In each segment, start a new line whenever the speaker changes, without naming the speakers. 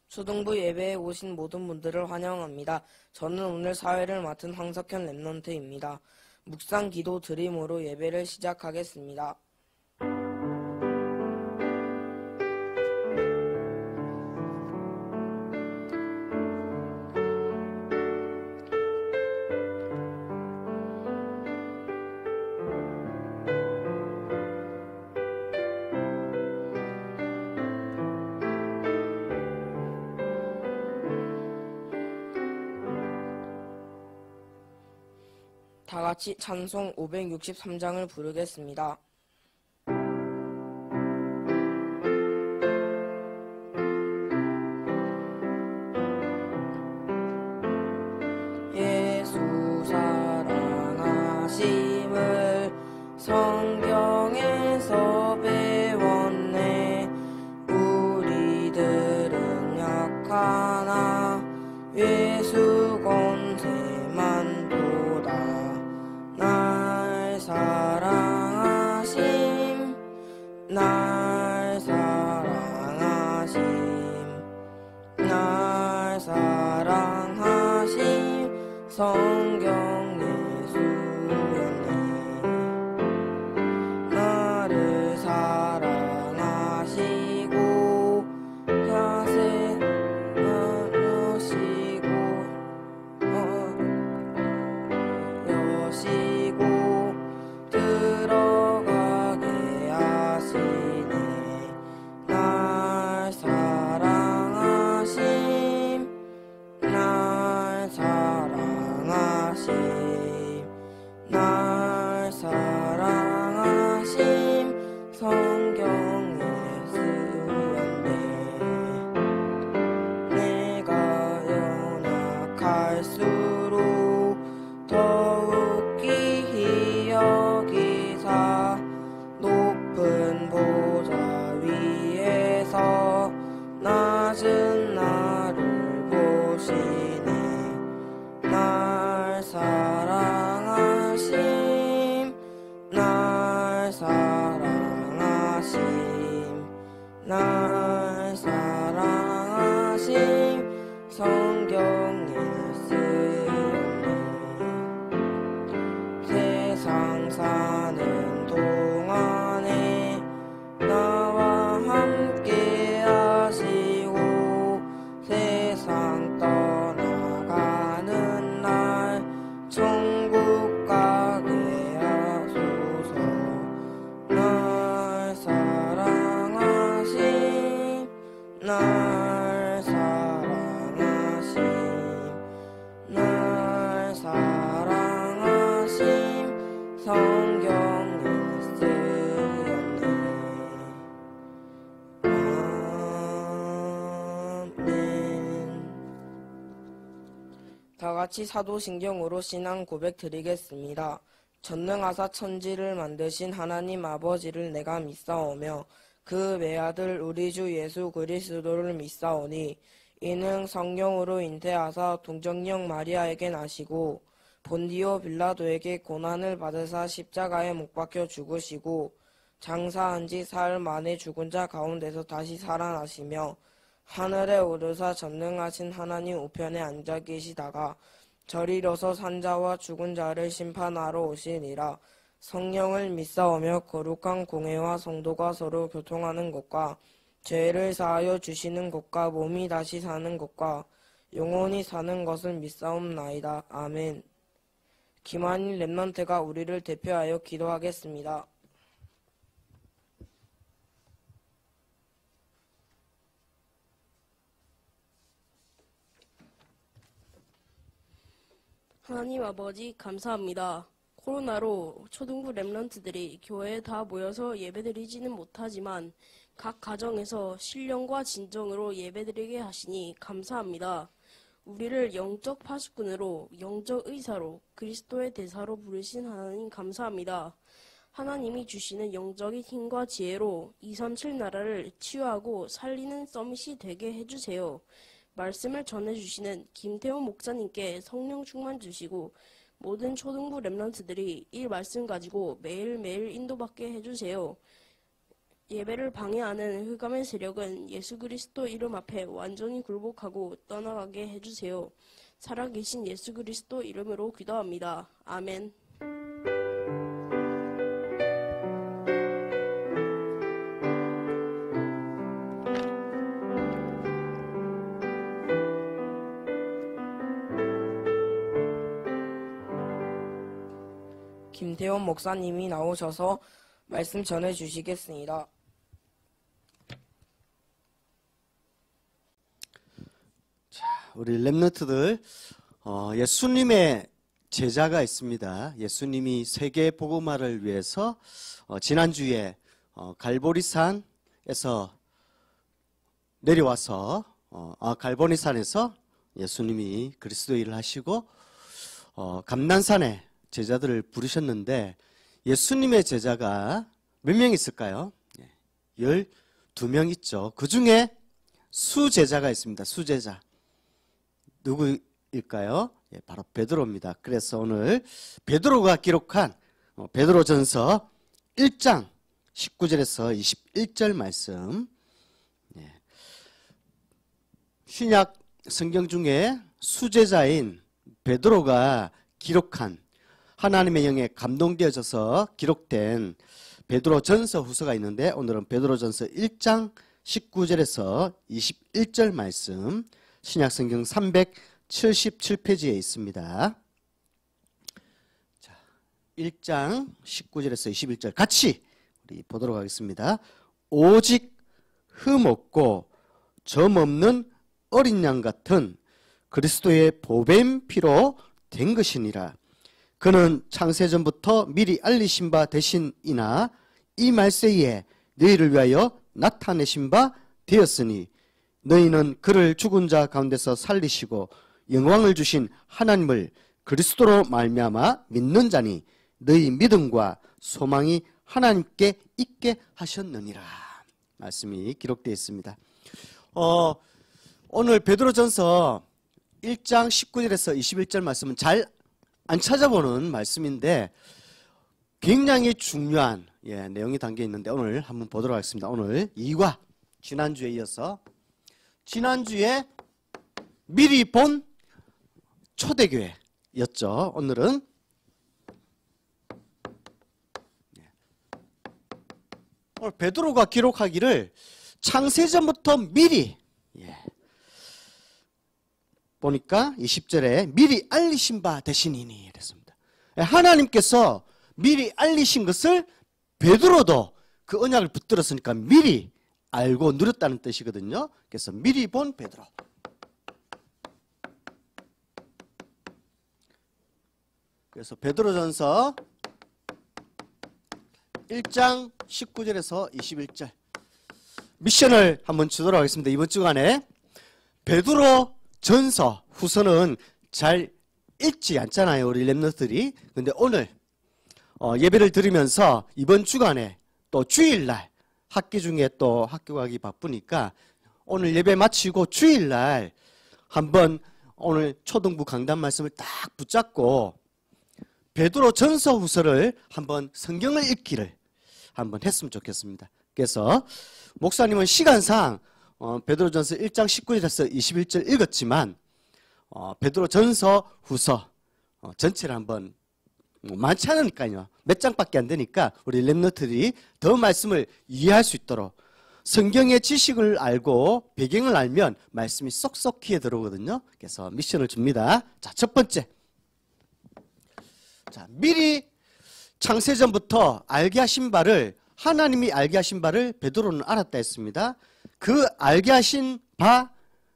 초등부 예배에 오신 모든 분들을 환영합니다. 저는 오늘 사회를 맡은 황석현 랩런트입니다. 묵상 기도 드림으로 예배를 시작하겠습니다. 다 같이 찬송 563장을 부르겠습니다. 예수 사랑하심을 성경에서 배웠네. 우리들은 약하나 예수 권세만 날 사랑하심, 날 사랑하심, 날 사랑하심, 성경 예수였네. 나를 사랑하시고 자세 나누시고 여시고 들어가게 하시네. 날 사랑하심, 날 사랑하심, 날 사랑하심, 성경 예수였네. 내가 연약할수록 더욱 기히 여기사 높은 보좌 위에서 낮은 나를 보시네. 날 사랑하심, 날 사랑하심, 날 사랑하심, 성경 예수였네. 세상 사는 동안에 나와 함께 하시고 세상 떠나가는 날 천국 가게 하소서. 날 사랑하심, 날 사랑하심, 날 사랑하심, 성경 예수였네. 아멘. 다같이 사도신경으로 신앙 고백 드리겠습니다. 전능하사 천지를 만드신 하나님 아버지를 내가 믿사오며 그 외아들 우리 주 예수 그리스도를 믿사오니 이는 성령으로 잉태하사 동정녀 마리아에게 나시고 본디오 빌라도에게 고난을 받으사 십자가에 못 박혀 죽으시고 장사한 지 사흘 만에 죽은 자 가운데서 다시 살아나시며 하늘에 오르사 전능하신 하나님 우편에 앉아 계시다가 저리로서 산자와 죽은 자를 심판하러 오시니라. 성령을 믿사오며 거룩한 공회와 성도가 서로 교통하는 것과 죄를 사하여 주시는 것과 몸이 다시 사는 것과 영원히 사는 것을 믿사옵나이다. 아멘. 김한일 랩런트가 우리를 대표하여 기도하겠습니다.
하나님 아버지 감사합니다. 코로나로 초등부 랩런트들이 교회에 다 모여서 예배드리지는 못하지만 각 가정에서 신령과 진정으로 예배드리게 하시니 감사합니다. 우리를 영적 파수꾼으로 영적 의사로 그리스도의 대사로 부르신 하나님 감사합니다. 하나님이 주시는 영적인 힘과 지혜로 237 나라를 치유하고 살리는 서밋이 되게 해주세요. 말씀을 전해주시는 김태훈 목사님께 성령 충만 주시고 모든 초등부 랩런트들이 이 말씀 가지고 매일매일 인도받게 해주세요. 예배를 방해하는 흑암의 세력은 예수 그리스도 이름 앞에 완전히 굴복하고 떠나가게 해주세요. 살아계신 예수 그리스도 이름으로 기도합니다. 아멘.
김태원 목사님이 나오셔서 말씀 전해 주시겠습니다.
우리 렘넌트들 예수님의 제자가 있습니다. 예수님이 세계 복음화를 위해서 지난주에 갈보리산에서 내려와서 갈보리산에서 예수님이 그리스도의 일을 하시고 감난산에 제자들을 부르셨는데 예수님의 제자가 몇 명 있을까요? 12명 있죠. 그 중에 수제자가 있습니다. 수제자. 누구일까요? 바로 베드로입니다. 그래서 오늘 베드로가 기록한 베드로전서 1장 19절에서 21절 말씀, 신약 성경 중에 수제자인 베드로가 기록한 하나님의 영에 감동되어져서 기록된 베드로전서 후서가 있는데 오늘은 베드로전서 1장 19절에서 21절 말씀, 신약 성경 377페이지에 있습니다. 자, 1장 19절에서 21절 같이 우리 보도록 하겠습니다. 오직 흠없고 점없는 어린 양 같은 그리스도의 보배인 피로 된 것이니라. 그는 창세전부터 미리 알리신 바 되신이나 이 말세에 너희를 위하여 나타내신 바 되었으니 너희는 그를 죽은 자 가운데서 살리시고 영광을 주신 하나님을 그리스도로 말미암아 믿는 자니 너희 믿음과 소망이 하나님께 있게 하셨느니라. 말씀이 기록되어 있습니다. 오늘 베드로전서 1장 19절에서 21절 말씀은 잘 안 찾아보는 말씀인데 굉장히 중요한 내용이 담겨 있는데 오늘 한번 보도록 하겠습니다. 오늘 2과 지난주에 이어서 지난주에 미리 본 초대교회였죠. 오늘은 오늘 베드로가 기록하기를 창세전부터 미리 보니까 20절에 미리 알리신 바 되시니니 이랬습니다. 하나님께서 미리 알리신 것을 베드로도 그 언약을 붙들었으니까 미리 알고 누렸다는 뜻이거든요. 그래서 미리 본 베드로. 그래서 베드로전서 1장 19절에서 21절 미션을 한번 주도록 하겠습니다. 이번 주간에 베드로 전서 후서는 잘 읽지 않잖아요, 우리 렘넌트들이. 근데 오늘 예배를 드리면서 이번 주간에 또 주일날 학기 중에 또 학교 가기 바쁘니까 오늘 예배 마치고 주일날 한번 오늘 초등부 강단 말씀을 딱 붙잡고 베드로 전서 후서를 한번 성경을 읽기를 한번 했으면 좋겠습니다. 그래서 목사님은 시간상 베드로전서 1장 19절에서 21절 읽었지만 베드로전서 후서 전체를 한번 많지 않으니까요. 몇 장밖에 안 되니까 우리 렘넌트들이 더 말씀을 이해할 수 있도록 성경의 지식을 알고 배경을 알면 말씀이 쏙쏙 귀에 들어오거든요. 그래서 미션을 줍니다. 자, 첫 번째. 자, 미리 창세전부터 알게 하신 바를 하나님이 알게 하신 바를 베드로는 알았다 했습니다. 그 알게 하신 바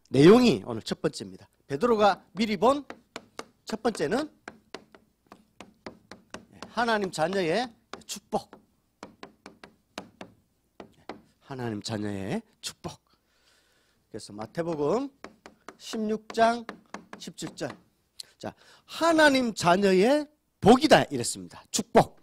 내용이 오늘 첫 번째입니다. 베드로가 미리 본 첫 번째는 하나님 자녀의 축복. 하나님 자녀의 축복. 그래서 마태복음 16장 17절. 자, 하나님 자녀의 복이다 이랬습니다. 축복.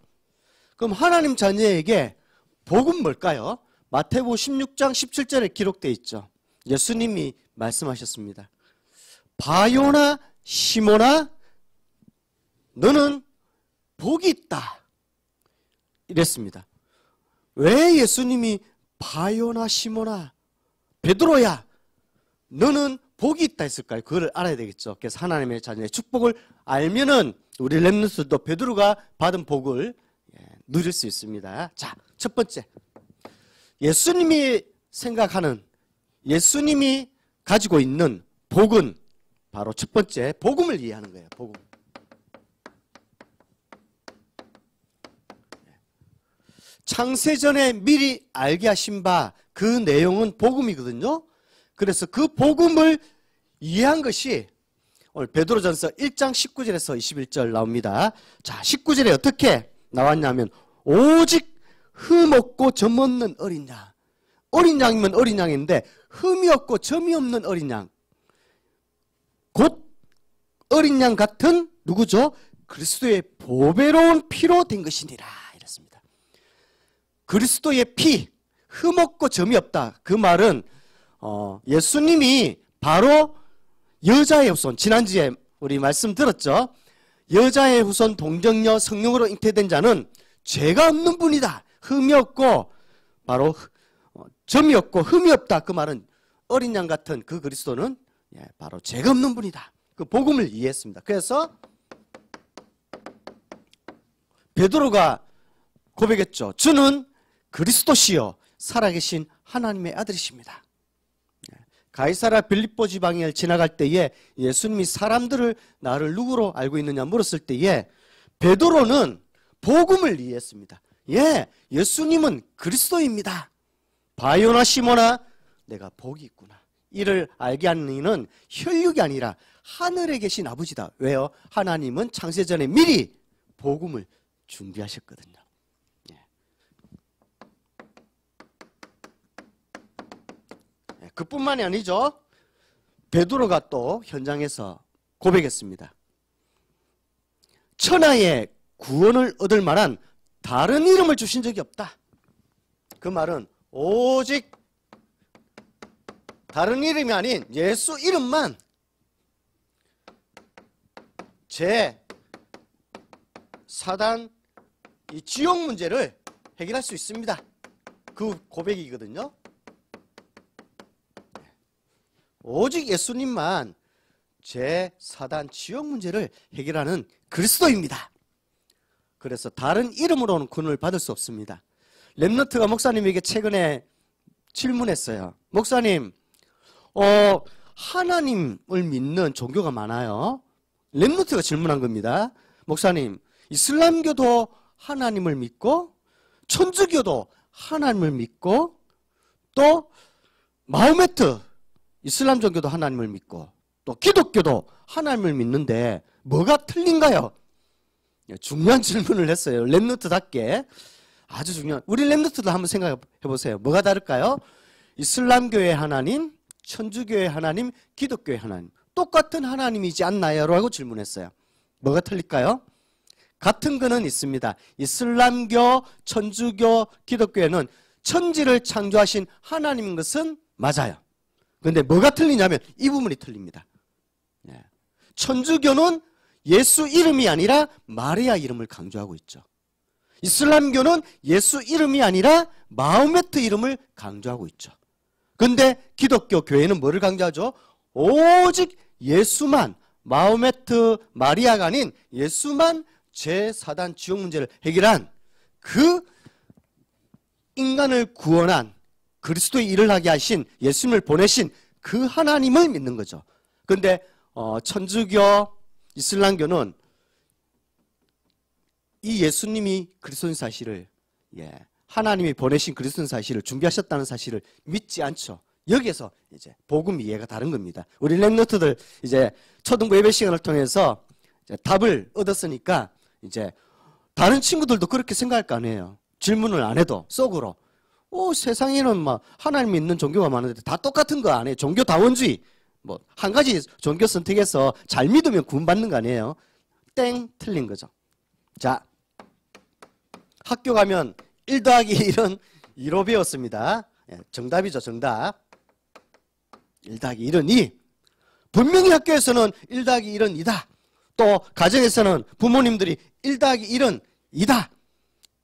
그럼 하나님 자녀에게 복은 뭘까요? 마태복음 16장 17절에 기록되어 있죠. 예수님이 말씀하셨습니다. 바요나 시몬아 너는 복이 있다 이랬습니다. 왜 예수님이 바요나 시모나 베드로야 너는 복이 있다 했을까요? 그걸 알아야 되겠죠. 그래서 하나님의 자녀의 축복을 알면은 우리 렘넌트도 베드로가 받은 복을 누릴 수 있습니다. 자, 첫 번째. 예수님이 생각하는, 예수님이 가지고 있는 복은 바로 첫 번째, 복음을 이해하는 거예요. 복음. 창세전에 미리 알게 하신 바 그 내용은 복음이거든요. 그래서 그 복음을 이해한 것이 오늘 베드로전서 1장 19절에서 21절 나옵니다. 자, 19절에 어떻게 나왔냐면 오직 흠 없고 점 없는 어린 양. 어린 양이면 어린 양인데 흠이 없고 점이 없는 어린 양. 곧 어린 양 같은 누구죠? 그리스도의 보배로운 피로 된 것이니라 이랬습니다. 그리스도의 피, 흠 없고 점이 없다. 그 말은 예수님이 바로 여자의 후손, 지난주에 우리 말씀 들었죠? 여자의 후손 동정녀 성령으로 잉태된 자는 죄가 없는 분이다. 흠이 없고 바로 점이 없고 흠이 없다. 그 말은 어린 양 같은 그 그리스도는 바로 죄가 없는 분이다. 그 복음을 이해했습니다. 그래서 베드로가 고백했죠. 주는 그리스도시요 살아계신 하나님의 아들이십니다. 가이사랴 빌립보 지방을 지나갈 때에 예수님이 사람들을 나를 누구로 알고 있느냐 물었을 때에 베드로는 복음을 이해했습니다. 예수님은 그리스도입니다. 바요나 시모나 내가 복이 있구나. 이를 알게 하는 이는 혈육이 아니라 하늘에 계신 아버지다. 왜요? 하나님은 창세전에 미리 복음을 준비하셨거든요. 그뿐만이 아니죠. 베드로가 또 현장에서 고백했습니다. 천하의 구원을 얻을 만한 다른 이름을 주신 적이 없다. 그 말은 오직 다른 이름이 아닌 예수 이름만 사단 이 지옥 문제를 해결할 수 있습니다. 그 고백이거든요. 오직 예수님만 사단 지옥 문제를 해결하는 그리스도입니다. 그래서 다른 이름으로는 구원을 받을 수 없습니다. 렘넌트가 목사님에게 최근에 질문했어요. 목사님, 하나님을 믿는 종교가 많아요. 렘넌트가 질문한 겁니다. 목사님, 이슬람교도 하나님을 믿고 천주교도 하나님을 믿고 또 마호메트 이슬람 종교도 하나님을 믿고 또 기독교도 하나님을 믿는데 뭐가 틀린가요? 중요한 질문을 했어요. 렘넌트답게 아주 중요한. 우리 렘넌트도 한번 생각해 보세요. 뭐가 다를까요? 이슬람교의 하나님, 천주교의 하나님, 기독교의 하나님 똑같은 하나님이지 않나요? 라고 질문했어요. 뭐가 틀릴까요? 같은 거는 있습니다. 이슬람교, 천주교, 기독교에는 천지를 창조하신 하나님인 것은 맞아요. 그런데 뭐가 틀리냐면 이 부분이 틀립니다. 천주교는 예수 이름이 아니라 마리아 이름을 강조하고 있죠. 이슬람교는 예수 이름이 아니라 마호메트 이름을 강조하고 있죠. 그런데 기독교 교회는 뭐를 강조하죠? 오직 예수만, 마호메트, 마리아가 아닌 예수만 제4단 지옥 문제를 해결한 그 인간을 구원한 그리스도의 일을 하게 하신 예수님을 보내신 그 하나님을 믿는 거죠. 그런데 천주교, 이슬람교는 이 예수님이 그리스도인 사실을 하나님이 보내신 그리스도인 사실을 준비하셨다는 사실을 믿지 않죠. 여기에서 이제 복음 이해가 다른 겁니다. 우리 렘넌트들 이제 초등부 예배 시간을 통해서 이제 답을 얻었으니까 이제 다른 친구들도 그렇게 생각할 거 아니에요. 질문을 안 해도 속으로 세상에는 막 하나님 믿는 종교가 많은데 다 똑같은 거 아니에요. 종교다원주의 뭐 한 가지 종교 선택해서 잘 믿으면 구원받는 거 아니에요. 땡 틀린 거죠. 자, 학교 가면 1 더하기 1은 2로 배웠습니다. 정답이죠. 정답. 1 더하기 1은 2. 분명히 학교에서는 1 더하기 1은 2다. 또 가정에서는 부모님들이 1 더하기 1은 2다.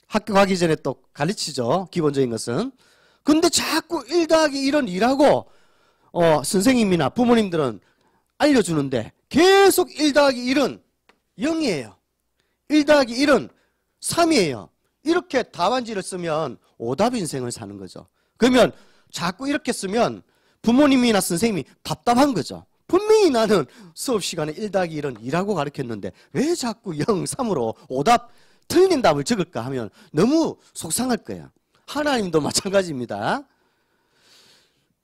학교 가기 전에 또 가르치죠. 기본적인 것은. 근데 자꾸 1 더하기 1은 2라고 선생님이나 부모님들은 알려주는데 계속 1 더하기 1은 0이에요. 1 더하기 1은 3이에요. 이렇게 답안지를 쓰면 오답 인생을 사는 거죠. 그러면 자꾸 이렇게 쓰면 부모님이나 선생님이 답답한 거죠. 분명히 나는 수업 시간에 1 더하기 1은 2라고 가르쳤는데 왜 자꾸 0, 3으로 오답 틀린 답을 적을까 하면 너무 속상할 거예요. 하나님도 마찬가지입니다.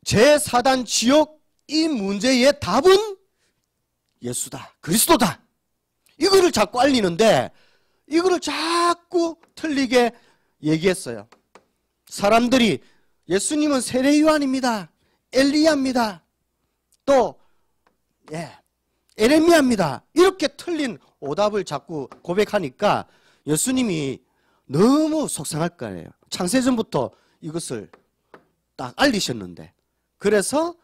제4단 지옥 이 문제의 답은 예수다. 그리스도다. 이거를 자꾸 알리는데 이거를 자꾸 틀리게 얘기했어요. 사람들이 예수님은 세례 요한입니다. 엘리야입니다. 또 에레미야입니다. 이렇게 틀린 오답을 자꾸 고백하니까 예수님이 너무 속상할 거예요. 창세전부터 이것을 딱 알리셨는데 그래서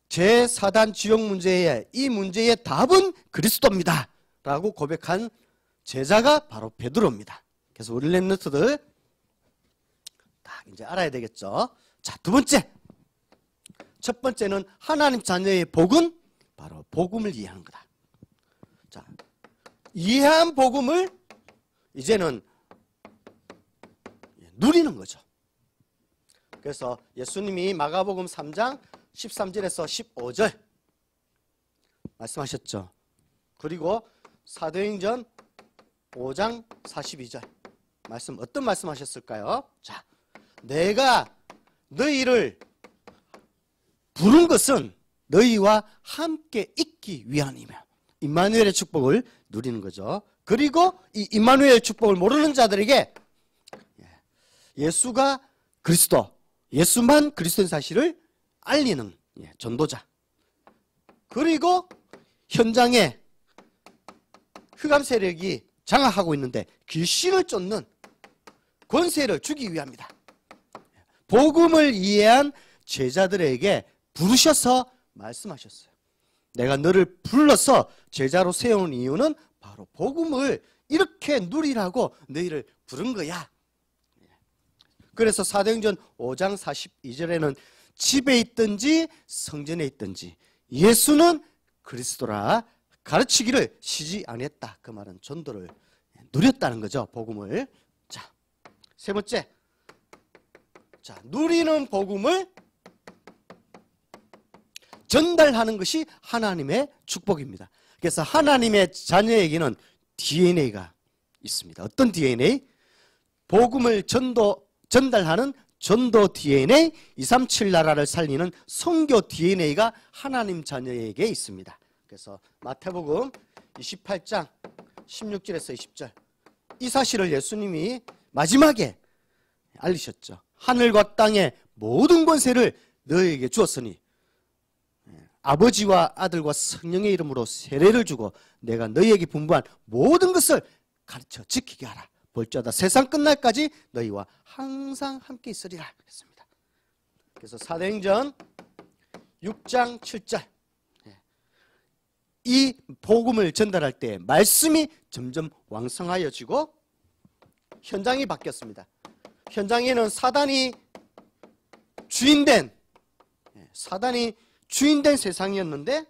제4단 지옥 문제에 이 문제의 답은 그리스도입니다 라고 고백한 제자가 바로 베드로입니다. 그래서 우리 랩런트들 딱 이제 알아야 되겠죠. 자, 두 번째. 첫 번째는 하나님 자녀의 복은 바로 복음을 이해하는 거다. 자, 이해한 복음을 이제는 누리는 거죠. 그래서 예수님이 마가복음 3장 13절에서 15절 말씀하셨죠. 그리고 사도행전 5장 42절 말씀 어떤 말씀하셨을까요? 자, 내가 너희를 부른 것은 너희와 함께 있기 위함이며 임마누엘의 축복을 누리는 거죠. 그리고 이 임마누엘 축복을 모르는 자들에게 예수가 그리스도, 예수만 그리스도인 사실을 알리는 전도자. 그리고 현장에 흑암 세력이 장악하고 있는데 귀신을 쫓는 권세를 주기 위함이다. 복음을 이해한 제자들에게 부르셔서 말씀하셨어요. 내가 너를 불러서 제자로 세운 이유는 바로 복음을 이렇게 누리라고 너희를 부른 거야. 그래서 사도행전 5장 42절에는 집에 있든지 성전에 있든지 예수는 그리스도라 가르치기를 쉬지 아니했다. 그 말은 전도를 누렸다는 거죠. 복음을. 자, 세 번째. 자, 누리는 복음을 전달하는 것이 하나님의 축복입니다. 그래서 하나님의 자녀에게는 DNA가 있습니다. 어떤 DNA? 복음을 전달하는 전도 DNA, 237 나라를 살리는 선교 DNA가 하나님 자녀에게 있습니다. 그래서 마태복음 28장 16절에서 20절 이 사실을 예수님이 마지막에 알리셨죠. 하늘과 땅의 모든 권세를 너희에게 주었으니 아버지와 아들과 성령의 이름으로 세례를 주고 내가 너희에게 분부한 모든 것을 가르쳐 지키게 하라. 볼지어다 세상 끝날까지 너희와 항상 함께 있으리라 했습니다. 그래서 사도행전 6장 7절 이 복음을 전달할 때 말씀이 점점 왕성하여지고 현장이 바뀌었습니다. 현장에는 사단이 주인된 세상이었는데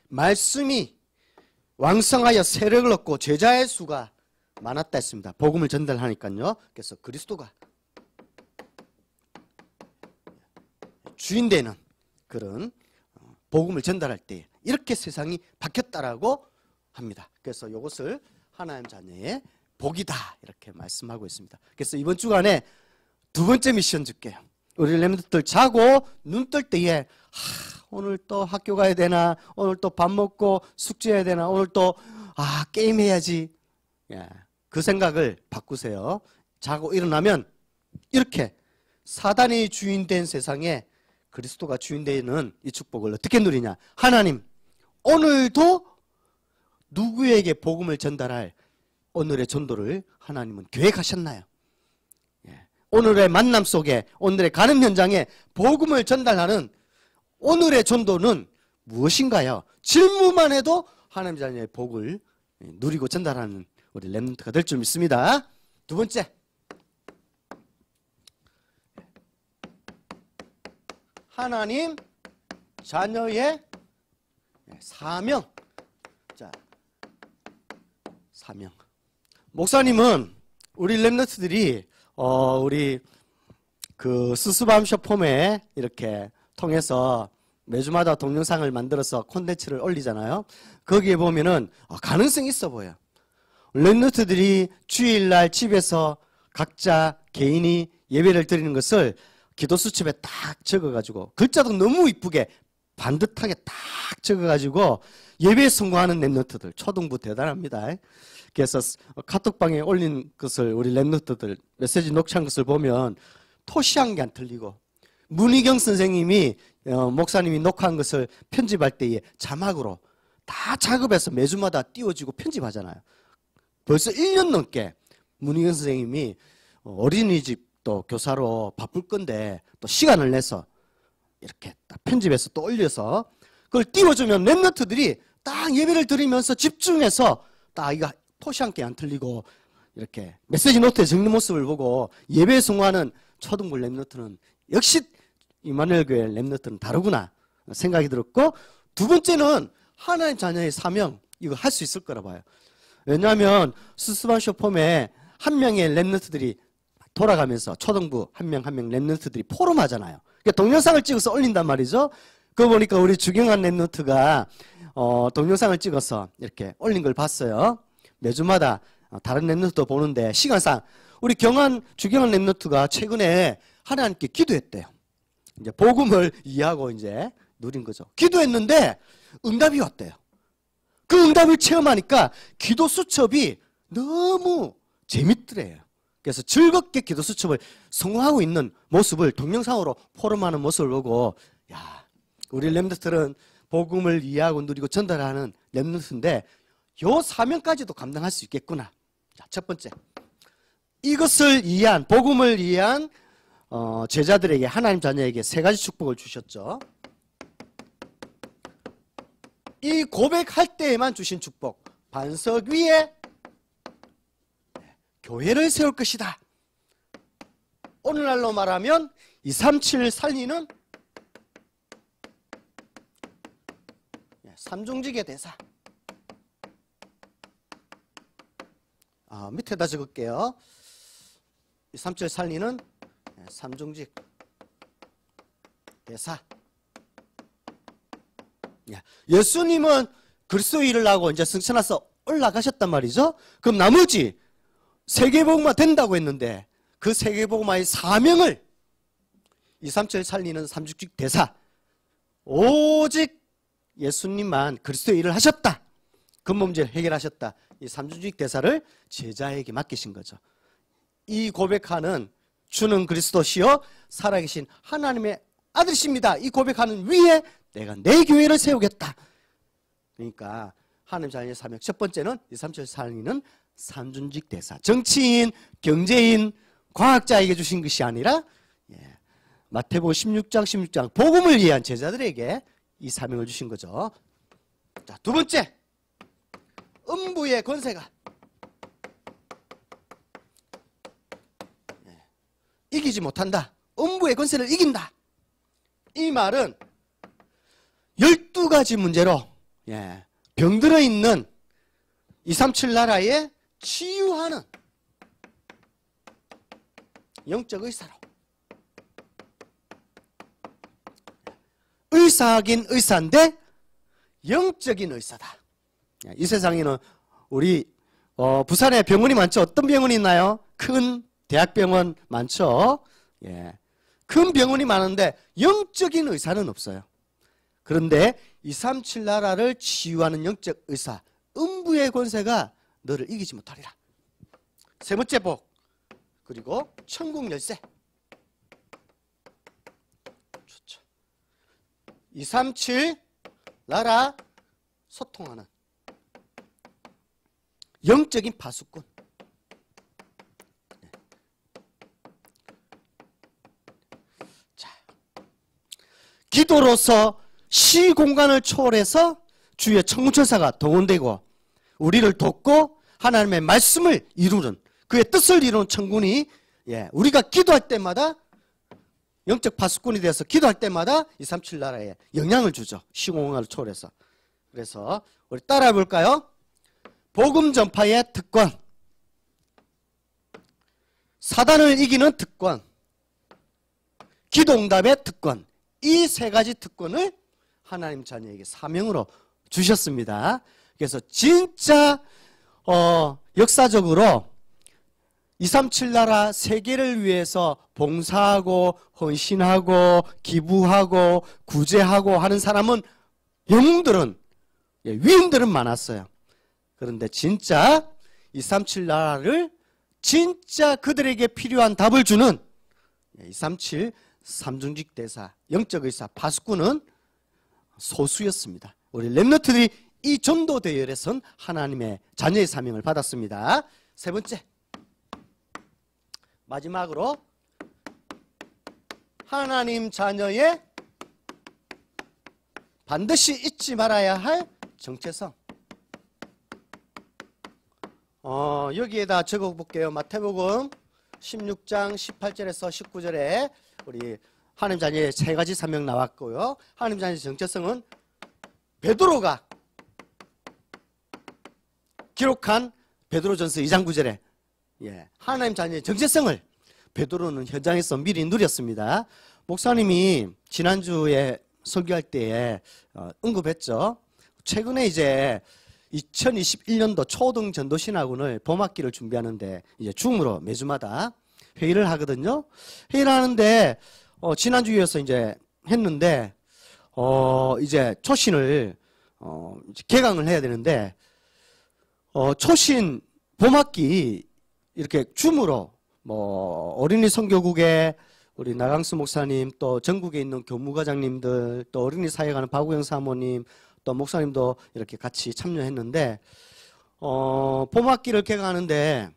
말씀이 왕성하여 세력을 얻고 제자의 수가 많았다 했습니다. 복음을 전달하니까요. 그래서 그리스도가 주인되는 그런 복음을 전달할 때 이렇게 세상이 바뀌었다라고 합니다. 그래서 이것을 하나님 자녀의 복이다 이렇게 말씀하고 있습니다. 그래서 이번 주간에 두 번째 미션 줄게요. 우리 렘넌트들 자고 눈 뜰 때에 오늘 또 학교 가야 되나, 오늘 또 밥 먹고 숙제해야 되나, 오늘 또 게임 해야지. 그 생각을 바꾸세요. 자고 일어나면 이렇게 사단이 주인된 세상에 그리스도가 주인되는 이 축복을 어떻게 누리냐. 하나님 오늘도 누구에게 복음을 전달할 오늘의 전도를 하나님은 계획하셨나요? 오늘의 만남 속에 오늘의 가는 현장에 복음을 전달하는 오늘의 전도는 무엇인가요? 질문만 해도 하나님 자녀의 복을 누리고 전달하는 우리 렘넌트가 될 줄 믿습니다. 두 번째, 하나님 자녀의 사명. 자, 사명. 목사님은 우리 렘넌트들이 우리 그 스스밤 쇼폼에 이렇게 통해서 매주마다 동영상을 만들어서 콘텐츠를 올리잖아요. 거기에 보면은 가능성이 있어 보여요. 렘넌트들이 주일날 집에서 각자 개인이 예배를 드리는 것을 기도 수첩에 딱 적어가지고 글자도 너무 이쁘게 반듯하게 딱 적어가지고 예배에 성공하는 렘넌트들 초등부 대단합니다. 그래서 카톡방에 올린 것을 우리 렘넌트들 메시지 녹취한 것을 보면 토시한 게 안 틀리고 문희경 선생님이 목사님이 녹화한 것을 편집할 때에 자막으로 다 작업해서 매주마다 띄워지고 편집하잖아요. 벌써 1년 넘게 문희경 선생님이 어린이집 또 교사로 바쁠 건데 또 시간을 내서 이렇게 딱 편집해서 또 올려서 그걸 띄워주면 렘넌트들이 딱 예배를 드리면서 집중해서 딱 이거 토시 한 개 안 틀리고 이렇게 메시지 노트에 적는 모습을 보고 예배에 성공하는 초등부 렘넌트는 역시 이마누엘 교회 렘넌트는 다르구나 생각이 들었고, 두 번째는 하나님 자녀의 사명, 이거 할 수 있을 거라 봐요. 왜냐하면 스스반 쇼폼에 한 명의 렘넌트들이 돌아가면서 초등부 한 명 렘넌트들이 포럼하잖아요. 그러니까 동영상을 찍어서 올린단 말이죠. 그거 보니까 우리 주경환 렘넌트가 동영상을 찍어서 이렇게 올린 걸 봤어요. 매주마다 다른 렘넌트도 보는데 시간상 우리 주경환 렘넌트가 최근에 하나님께 기도했대요. 이제 복음을 이해하고 이제 누린 거죠. 기도했는데 응답이 왔대요. 그 응답을 체험하니까 기도 수첩이 너무 재밌더래요. 그래서 즐겁게 기도 수첩을 성공하고 있는 모습을 동영상으로 포럼하는 모습을 보고, 야, 우리 렘넌트들은 복음을 이해하고 누리고 전달하는 렘넌트인데 요 사명까지도 감당할 수 있겠구나. 자, 첫 번째, 이것을 이해한, 복음을 이해한 제자들에게, 하나님 자녀에게 세 가지 축복을 주셨죠. 이 고백할 때에만 주신 축복, 반석 위에 교회를 세울 것이다. 오늘날로 말하면 237 살리는 삼중직의 대사. 밑에다 적을게요. 237 살리는 삼중직 대사. 예수님은 그리스도인을 하고 이제 승천해서 올라가셨단 말이죠. 그럼 나머지 세계복음화 된다고 했는데 그 세계복음화의 사명을 237 살리는 삼중직 대사, 오직 예수님만 그리스도의 일을 하셨다, 근본문제를 해결하셨다, 이 삼중직 대사를 제자에게 맡기신 거죠. 이 고백하는 주는 그리스도시요 살아계신 하나님의 아들이십니다, 이 고백하는 위에 내가 내 교회를 세우겠다. 그러니까 하나님 자녀의 사명 첫 번째는 237 살리는 삼중직 대사, 정치인, 경제인, 과학자에게 주신 것이 아니라 마태복음 16장 복음을 이해한 제자들에게 이 사명을 주신 거죠. 자, 두 번째, 음부의 권세가 이기지 못한다. 음부의 권세를 이긴다. 이 말은 12가지 문제로 병들어 있는 237 나라에 치유하는 영적 의사로, 의사긴 의사인데 영적인 의사다. 이 세상에는 우리 부산에 병원이 많죠. 어떤 병원이 있나요? 큰 대학병원 많죠. 큰 병원이 많은데 영적인 의사는 없어요. 그런데 237 나라를 치유하는 영적 의사, 음부의 권세가 너를 이기지 못하리라. 세 번째 복, 그리고 천국 열쇠. 좋죠. 237 나라 소통하는 영적인 파수꾼. 자, 기도로서 시공간을 초월해서 주의 천군천사가 동원되고 우리를 돕고 하나님의 말씀을 이루는, 그의 뜻을 이루는 천군이, 우리가 기도할 때마다 영적 파수꾼이 되어서 기도할 때마다 237 나라에 영향을 주죠. 시공간을 초월해서. 그래서 우리 따라해 볼까요? 복음 전파의 특권, 사단을 이기는 특권, 기도응답의 특권, 이 세 가지 특권을 하나님 자녀에게 사명으로 주셨습니다. 그래서 진짜 역사적으로 237 나라 세계를 위해서 봉사하고 헌신하고 기부하고 구제하고 하는 사람은, 영웅들은, 위인들은 많았어요. 그런데 진짜 237 나라를 진짜 그들에게 필요한 답을 주는 237 삼중직 대사, 영적 의사, 파수꾼은 소수였습니다. 우리 렘넌트들이 이 전도 대열에선 하나님의 자녀의 사명을 받았습니다. 세 번째, 마지막으로 하나님 자녀의 반드시 잊지 말아야 할 정체성. 여기에다 적어볼게요. 마태복음 16장 18절에서 19절에 우리 하나님 자녀의 세 가지 사명 나왔고요. 하나님 자녀의 정체성은 베드로가 기록한 베드로전서 2장 9절에 하나님 자녀의 정체성을 베드로는 현장에서 미리 누렸습니다. 목사님이 지난주에 설교할 때에 언급했죠. 최근에 이제 2021년도 초등 전도신학원을 봄학기를 준비하는데 이제 줌으로 매주마다 회의를 하거든요. 회의를 하는데 지난주에서 이제 했는데 이제 초신을 개강을 해야 되는데 초신 봄학기 이렇게 줌으로 뭐 어린이 선교국에 우리 나강수 목사님, 또 전국에 있는 교무과장님들, 또 어린이 사역하는 박우영 사모님, 또 목사님도 이렇게 같이 참여했는데 봄학기를 개강하는데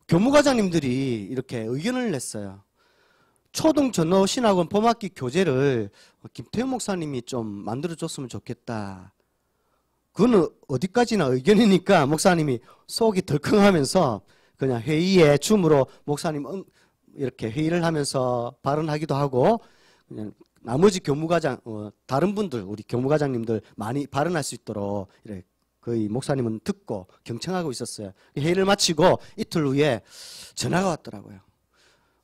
교무과장님들이 이렇게 의견을 냈어요. 초등 전도 신학원 봄학기 교재를 김태현 목사님이 좀 만들어줬으면 좋겠다. 그거는 어디까지나 의견이니까 목사님이 속이 덜컹하면서 그냥 회의에 줌으로 목사님 이렇게 회의를 하면서 발언하기도 하고, 그냥 나머지 교무과장 다른 분들, 우리 교무과장님들 많이 발언할 수 있도록 이렇게 거의 목사님은 듣고 경청하고 있었어요. 회의를 마치고 이틀 후에 전화가 왔더라고요.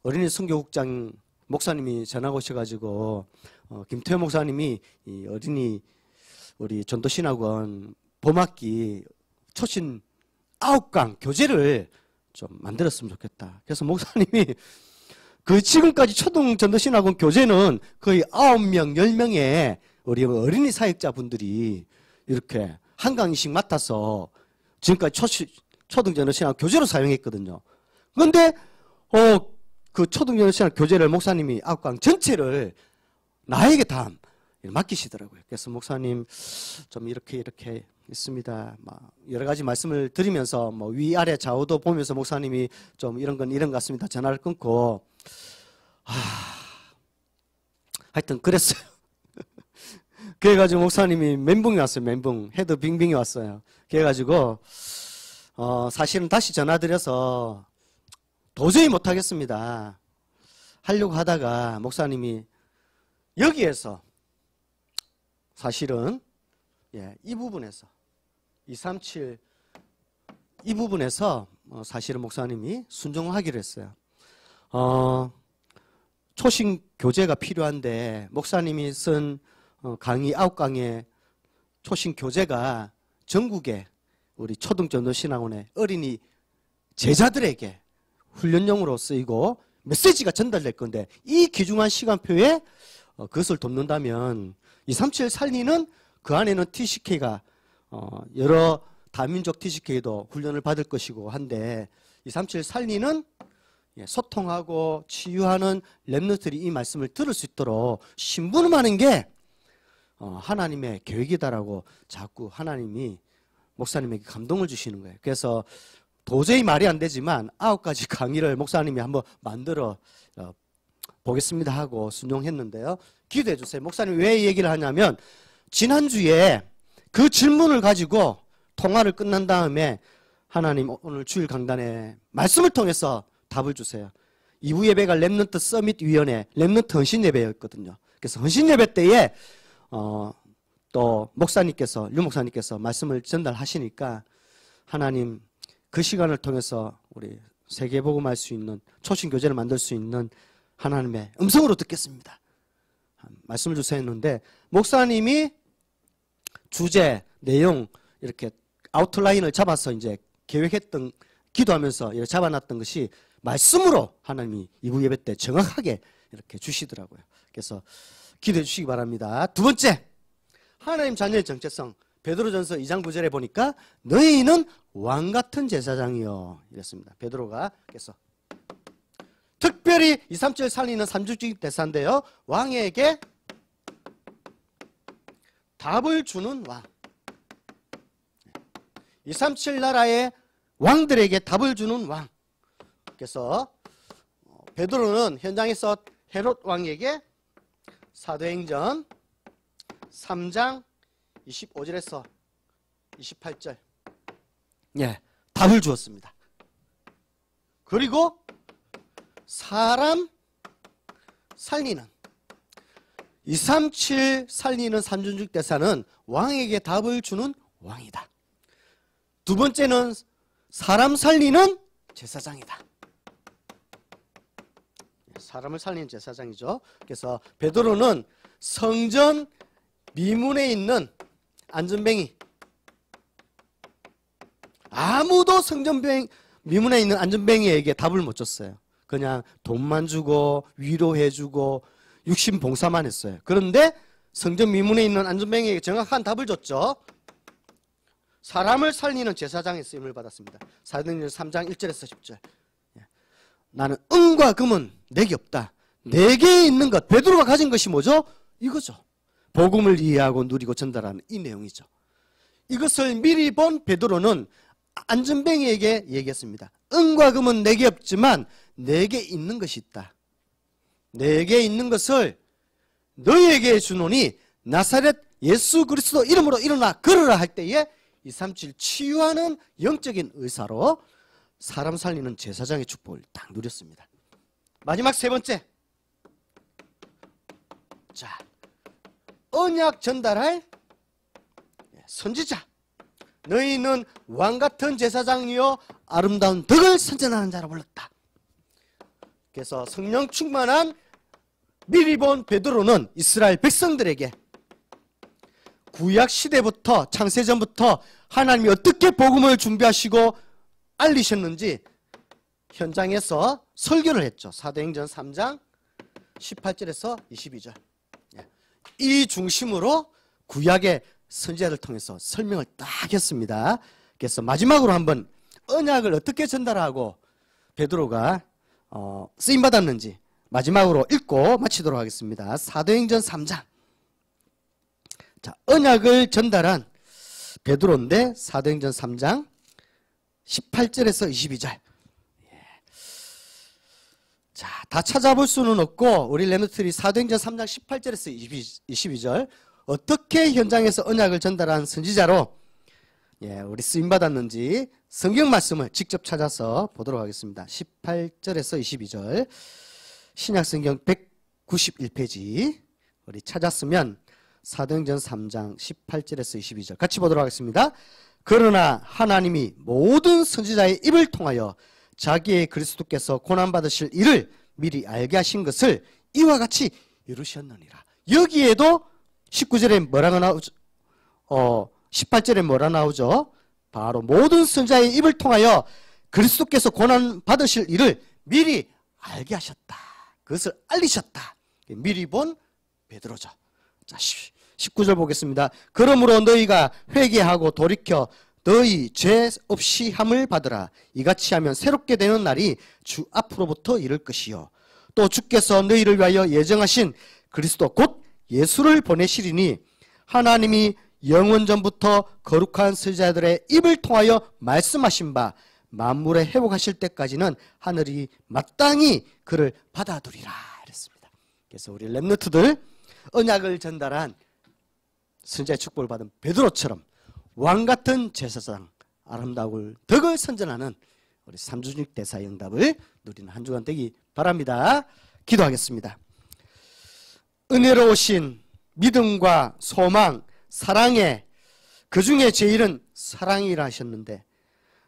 어린이 선교국장 목사님이 전화가 오셔가지고 김태현 목사님이 이 어린이 우리 전도신학원 봄학기 초신 9강 교재를 좀 만들었으면 좋겠다. 그래서 목사님이 그 지금까지 초등 전도신학원 교재는 거의 9명, 10명의 우리 어린이 사역자분들이 이렇게 한 강의씩 맡아서 지금까지 초등 전도신학원 교재로 사용했거든요. 그런데 그 초등 전도신학원 교재를 목사님이 9강 전체를 나에게 다 맡기시더라고요. 그래서 목사님 좀 이렇게 있습니다. 여러 가지 말씀을 드리면서 뭐 위아래 좌우도 보면서 목사님이 좀 이런 건 이런 것 같습니다. 전화를 끊고 하여튼 그랬어요. 그래가지고 목사님이 멘붕이 왔어요. 멘붕. 헤드 빙빙이 왔어요. 그래가지고 사실은 다시 전화드려서 도저히 못하겠습니다. 하려고 하다가 목사님이 여기에서 사실은 이 부분에서 237 이 부분에서 사실은 목사님이 순종하기로 했어요. 초신 교재가 필요한데 목사님이 쓴 강의 9강의 초신 교재가 전국에 우리 초등 전도신학원의 어린이 제자들에게 훈련용으로 쓰이고 메시지가 전달될 건데 이 귀중한 시간표에 그것을 돕는다면 237 살리는 그 안에는 TCK가 여러 다민족 TCK도 훈련을 받을 것이고 한데 237 살리는 소통하고 치유하는 렘넌트들이 이 말씀을 들을 수 있도록 신분음하는 게 하나님의 계획이다라고 자꾸 하나님이 목사님에게 감동을 주시는 거예요. 그래서 도저히 말이 안 되지만 9가지 강의를 목사님이 한번 만들어 보겠습니다 하고 순종했는데요. 기도해 주세요. 목사님 왜 이 얘기를 하냐면 지난주에 그 질문을 가지고 통화를 끝난 다음에 하나님 오늘 주일 강단에 말씀을 통해서 답을 주세요. 2부 예배가 렘넌트 서밋 위원회 렘넌트 헌신 예배였거든요. 그래서 헌신 예배 때에 또 목사님께서 류 목사님께서 말씀을 전달하시니까 하나님 그 시간을 통해서 우리 세계 복음할 수 있는 초신 교제를 만들 수 있는 하나님의 음성으로 듣겠습니다. 말씀을 주세요 했는데 목사님이 주제, 내용 이렇게 아웃라인을 잡아서 이제 계획했던 기도하면서 이렇게 잡아놨던 것이 말씀으로 하나님이 2부 예배 때 정확하게 이렇게 주시더라고요. 그래서 기도해 주시기 바랍니다. 두 번째, 하나님 자녀의 정체성. 베드로전서 2장 9절에 보니까 너희는 왕같은 제사장이요 이랬습니다. 베드로가 그래서 특별히 2, 3절 살리는 삼중직 대사인데요. 왕에게 답을 주는 왕. 2, 3, 7 나라의 왕들에게 답을 주는 왕. 그래서 베드로는 현장에서 헤롯 왕에게 사도행전 3장 25절에서 28절 답을 주었습니다. 그리고 사람 살리는 2, 3, 7 살리는 삼중직 대사는 왕에게 답을 주는 왕이다. 두 번째는 사람 살리는 제사장이다. 사람을 살리는 제사장이죠. 그래서 베드로는 성전 미문에 있는 안전뱅이, 아무도 성전 미문에 있는 안전뱅이에게 답을 못 줬어요. 그냥 돈만 주고 위로해주고 육신 봉사만 했어요. 그런데 성전 미문에 있는 안전뱅이에게 정확한 답을 줬죠. 사람을 살리는 제사장의 쓰임을 받았습니다. 사도행전 3장 1절에서 10절. 나는 은과 금은 내게 없다. 내게 있는 것, 베드로가 가진 것이 뭐죠? 이거죠. 복음을 이해하고 누리고 전달하는 이 내용이죠. 이것을 미리 본 베드로는 안전뱅이에게 얘기했습니다. 은과 금은 내게 없지만 내게 있는 것이 있다. 내게 있는 것을 너희에게 주노니 나사렛 예수 그리스도 이름으로 일어나 걸으라 할 때에 237 치유하는 영적인 의사로 사람 살리는 제사장의 축복을 딱 누렸습니다. 마지막 세 번째. 자, 언약 전달할 선지자. 너희는 왕같은 제사장이요 아름다운 덕을 선전하는 자라 불렀다. 그래서 성령 충만한 미리 본 베드로는 이스라엘 백성들에게 구약 시대부터 창세전부터 하나님이 어떻게 복음을 준비하시고 알리셨는지 현장에서 설교를 했죠. 사도행전 3장 18절에서 22절. 이 중심으로 구약의 선지자를 통해서 설명을 딱 했습니다. 그래서 마지막으로 한번 언약을 어떻게 전달하고 베드로가 쓰임받았는지 마지막으로 읽고 마치도록 하겠습니다. 사도행전 3장. 자, 언약을 전달한 베드로인데 사도행전 3장 18절에서 22절. 자, 다 찾아볼 수는 없고 우리 렘넌트들이 사도행전 3장 18절에서 22절 어떻게 현장에서 언약을 전달한 선지자로 우리 쓰임받았는지 성경 말씀을 직접 찾아서 보도록 하겠습니다. 18절에서 22절 신약성경 191페이지 우리 찾았으면 사도행전 3장 18절에서 22절 같이 보도록 하겠습니다. 그러나 하나님이 모든 선지자의 입을 통하여 자기의 그리스도께서 고난받으실 일을 미리 알게 하신 것을 이와 같이 이루셨느니라. 여기에도 19절에 뭐라고 나오죠? 18절에 뭐라 나오죠? 바로 모든 선지자의 입을 통하여 그리스도께서 고난받으실 일을 미리 알게 하셨다. 그것을 알리셨다. 미리 본 베드로죠. 자, 19절 보겠습니다. 그러므로 너희가 회개하고 돌이켜 너희 죄 없이 함을 받으라. 이같이 하면 새롭게 되는 날이 주 앞으로부터 이를 것이요. 또 주께서 너희를 위하여 예정하신 그리스도 곧 예수를 보내시리니 하나님이 영원 전부터 거룩한 선지자들의 입을 통하여 말씀하신 바 만물에 회복하실 때까지는 하늘이 마땅히 그를 받아두리라 그랬습니다. 그래서 우리 렘넌트들 언약을 전달한 선지자의 축복을 받은 베드로처럼 왕같은 제사장 아름다울 덕을 선전하는 우리 삼주직 대사 응답을 누리는 한 주간 되기 바랍니다. 기도하겠습니다. 은혜로우신 믿음과 소망, 사랑의 그 중에 제일은 사랑이라 하셨는데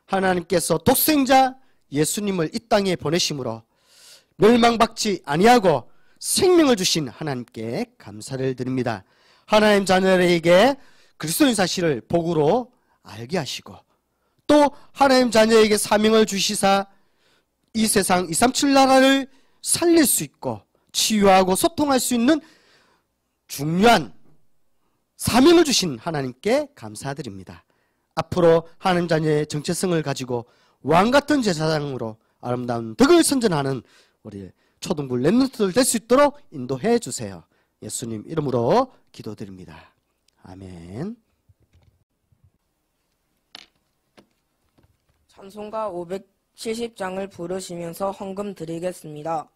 하나님께서 독생자 예수님을 이 땅에 보내심으로 멸망받지 아니하고 생명을 주신 하나님께 감사를 드립니다. 하나님 자녀에게 그리스도인 사실을 복으로 알게 하시고 또 하나님 자녀에게 사명을 주시사 이 세상 237 나라를 살릴 수 있고 치유하고 소통할 수 있는 중요한 사명을 주신 하나님께 감사드립니다. 앞으로 하나님 자녀의 정체성을 가지고 왕같은 제사장으로 아름다운 덕을 선전하는 우리 초등부 랩런트들 될 수 있도록 인도해 주세요. 예수님 이름으로 기도드립니다. 아멘.
찬송가 570장을 부르시면서 헌금 드리겠습니다.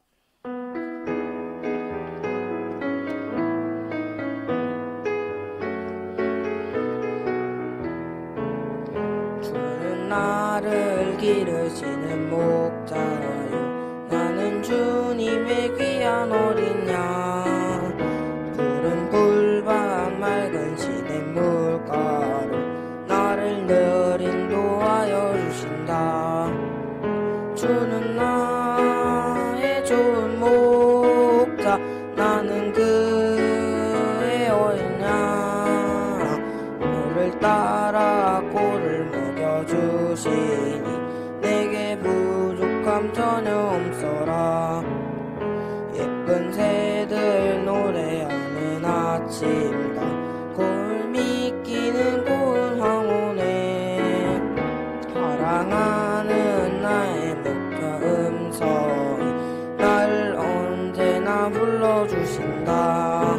주는 나를 기르시는 목자요 나는 주님의 귀한 어린 양 푸른 풀밭 맑은 시냇 물가로 나를 늘 인도하여 주신다. 주는 나의 좋은 목자 나는 그의 어린 양 너를 따라 꼴을 먹여주시니 내게 부족함 전혀 없어라. 예쁜 새들 노래하는 아침과 골미 끼는 고운 황혼에 사랑하는 나의 목자 음성이 날 언제나 불러주신다.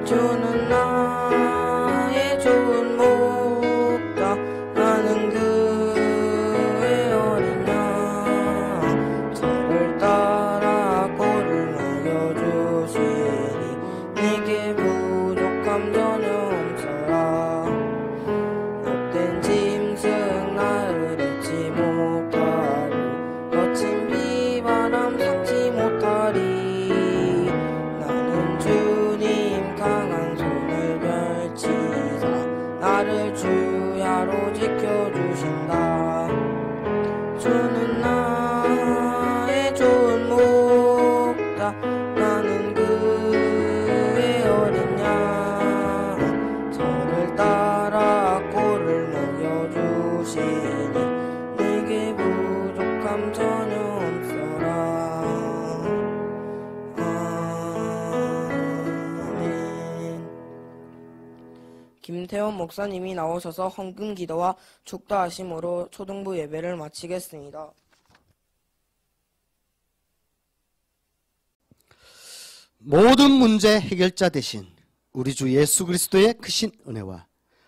주는 나의 좋은 목자 나는 그의 어린 양 저를 따라 꼴을 먹여주시니 내게 부족함 전혀 없어라. 못된 짐승 나를 잊지 못하고 거친 비바람 삼지 못하리. 나는 주님 강한 손을 펼치사 나를 주야로 지켜주신다. 주는 나의 좋은 목자 나는 그의 어린 양 저를 따라 꼴을 먹여주시니 내게 부족함 전혀 없어라. 아멘. 김태원 목사님이 나오셔서 헌금 기도와 축도하심으로 초등부 예배를 마치겠습니다.
모든 문제 해결자 되신 우리 주 예수 그리스도의 크신 은혜와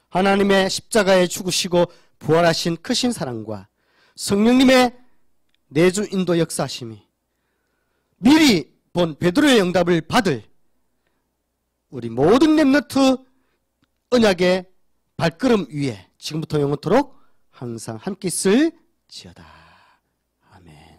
하나님의 십자가에 죽으시고 부활하신 크신 사랑과 성령님의 내주 인도 역사하심이 미리 본 베드로의 응답을 받을 우리 모든 렘넌트 언약의 발걸음 위에 지금부터 영원토록 항상 함께 있을지어다. 아멘.